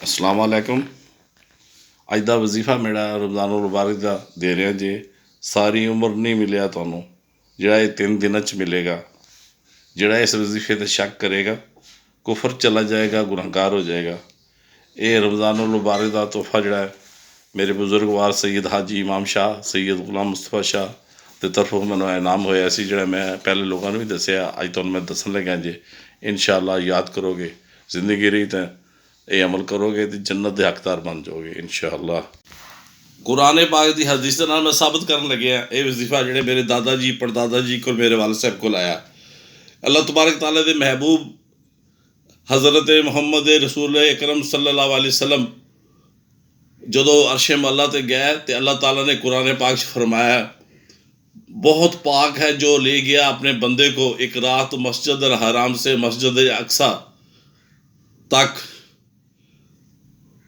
अस्सलाम वालेकुम। अज का वजीफा मेरा रमज़ानुल मुबारक का दे रहा जे सारी उम्र नहीं मिलिया तुहानू जिहड़ा ये 3 दिन च मिलेगा। जिहड़ा इस वजीफे ते शक करेगा कुफर चला जाएगा, गुनहगार हो जाएगा। ये रमज़ानुल मुबारक का तोहफा जिहड़ा है मेरे बुजुर्गवार सैयद हाजी इमाम शाह सैयद गुलाम मुस्तफा शाह के तरफों मैनू इनाम होया सी, जिहड़ा मैं पहले लोगों ने भी दसिया, अज तुहानू मैं दसन लग्या जे इंशाअल्लाह याद करोगे जिंदगी रही तो ये अमल करोगे तो जन्नत के हकदार बन जाओगे इंशाअल्लाह। कुरान पाक की हदीस के नाल मैं साबित करन लग्या ये वजीफा जिहड़े मेरे दादा जी परदादा जी को मेरे वाल साहब को आया। अल्लाह तबारक तआला दे महबूब हज़रत मुहम्मद रसूल अकरम सल्लल्लाहु अलैहि वसल्लम जदों अर्शे मौला ते गए तो अल्लाह ताला ने कुरान पाक च फरमाया, बहुत पाक है जो ले गया अपने बंदे को एक रात मस्जिद अल हराम से मस्जिद अक्सा तक।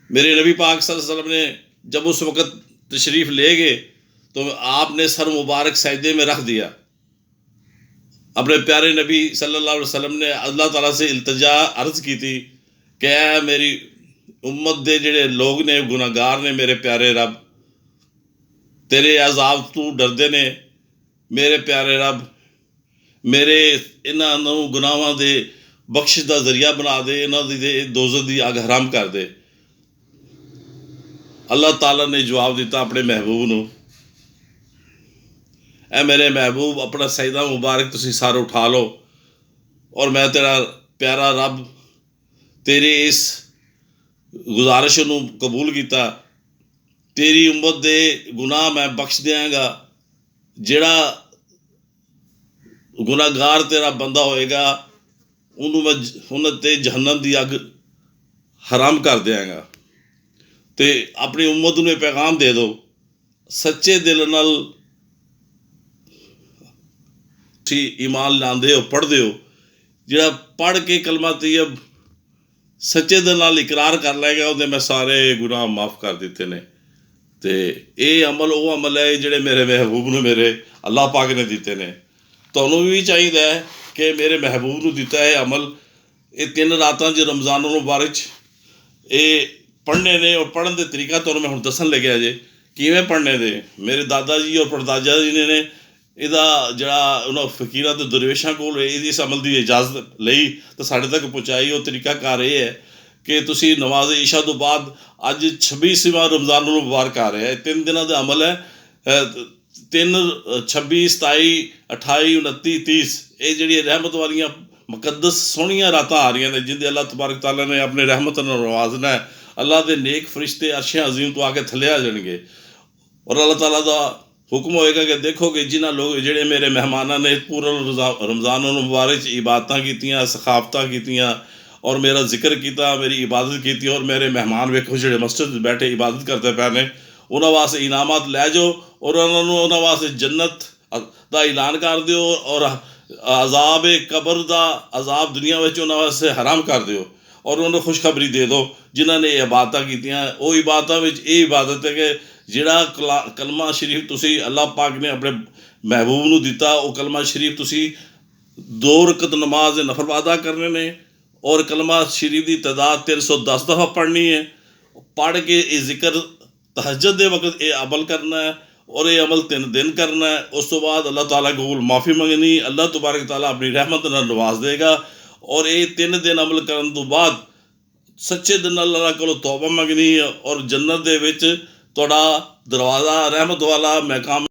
मेरे नबी पाक सल्लल्लाहु अलैहि वसल्लम ने जब उस वक़्त तशरीफ़ ले गए तो आपने सर मुबारक सजदे में रख दिया। अपने प्यारे नबी सल्लल्लाहु अलैहि वसल्लम ने अल्लाह ताला से इल्तिजा अर्ज़ की थी कि ऐ मेरी उम्मत दे जिहड़े लोग ने गुनाहगार ने, मेरे प्यारे रब तेरे अज़ाब तू डरदे ने, मेरे प्यारे रब मेरे इन्हों गुनाहों के बख्शिश का जरिया बना दे, इन्हों दी दोज़ख की अग हराम कर दे। अल्लाह ताला ने जवाब दिता अपने महबूब नू, ऐ मेरे महबूब अपना सजदा मुबारक तुसी सर उठा लो और मैं तेरा प्यारा रब तेरी इस गुजारिश नू कबूल किया। तेरी उम्मत दे गुनाह मैं बख्श देंगा। जिहड़ा गुनाहगार तेरा बंदा होएगा उन्होंने मैं उन्होंने जहन्नम की अग हराम कर देंगा। तो अपनी उम्मत नूं पैगाम दे दो, सच्चे दिल नाल ईमान लाते हो, पढ़ते हो, जिहड़ा पढ़ के कलमा तैयब सच्चे दिल नाल इकरार कर लेगा उहदे मैं सारे गुनाह माफ़ कर दिते ने। तो ये अमल वो अमल है जिहड़े मेरे महबूब नूं मेरे अल्लाह पाक ने दिते ने। तुहानूं भी चाहिए कि मेरे महबूब नूं दिता है अमल ये 3 रातां च रमज़ानुल मुबारक च ये पढ़ने ने। और पढ़न का तरीका तुहानूं मैं हुण दसन लग्या जे किवें पढ़ने दे। मेरे दादा जी और परदादा जी ने ਇਹਦਾ ਜਿਹੜਾ ਉਹਨਾਂ ਫਕੀਰਾਂ ਤੇ ਦਰਵੇਸ਼ਾਂ ਕੋਲ ਇਸ ਅਮਲ ਦੀ ਇਜਾਜ਼ਤ ਲਈ ਤਾਂ ਸਾਡੇ ਤੱਕ ਪਹੁੰਚਾਈ। ਉਹ ਤਰੀਕਾਕਾਰ ਇਹ ਹੈ ਕਿ ਤੁਸੀਂ ਨਮਾਜ਼ ਇਸ਼ਾ ਤੋਂ ਬਾਅਦ ਅੱਜ 26ਵਾਂ ਰਮਜ਼ਾनुल मुबारक आ रहा है, 3 ਦਿਨਾਂ ਦਾ ਅਮਲ ਹੈ। 3 26 27 28 29 30 ਇਹ ਜਿਹੜੀ ਰਹਿਮਤ ਵਾਲੀਆਂ ਮੁਕੱਦਸ ਸੋਹਣੀਆਂ ਰਾਤਾਂ ਆ ਰਹੀਆਂ ਨੇ ਜਿੰਦੇ अल्लाह तबारक ताला ने अपने रहमत ਨਾਲ नवाजना है। अल्लाह के नेक फरिश्ते अर्शे अजीम तो आके थले आ जाएंगे और अल्लाह ताला का हुक्म होएगा कि देखोगे जिन्होंने लोग जिहड़े मेरे मेहमानों ने पूरा रमज़ानुल मुबारक इबादतां कीतियां, सखावतां कीतियां और मेरा जिक्र किया, मेरी इबादत की और मेरे मेहमान वेखो जिहड़े मस्जिद बैठे इबादत करते पे ने उन्होंने वास्ते इनामात लै जाओ और उन्होंने वास्ते जन्नत का ऐलान कर दो और अजाब कबर का अजाब दुनिया में उन्होंने वास्ते हराम कर दो और उन्होंने खुशखबरी दे दो जिन्होंने इबादतां कीतियां। वो इबादतां विच ये इबादत है कि जिहड़ा कलमा शरीफ तुसी अल्लाह पाक ने अपने महबूब नूं दिता वो कलमा शरीफ तुसी 2 रकत नमाज नफल अदा करने ने और कलमा शरीफ की तादाद 310 दफ़ा पढ़नी है। पढ़ के ये जिक्र तहज्जुद के वक्त ये अमल करना है और ये अमल 3 दिन करना है। उस तो बाद अल्लाह ताला कोल माफ़ी मंगनी, अल्लाह तबारक ताला अपनी रहमत नाल नवाज देगा और ये 3 दिन अमल करने तो बाद सच्चे दिल नाल अल्लाह कोलों तौबा मंगनी और जन्नत दे विच तुहाडा दरवाज़ा रहमत वाला महकाम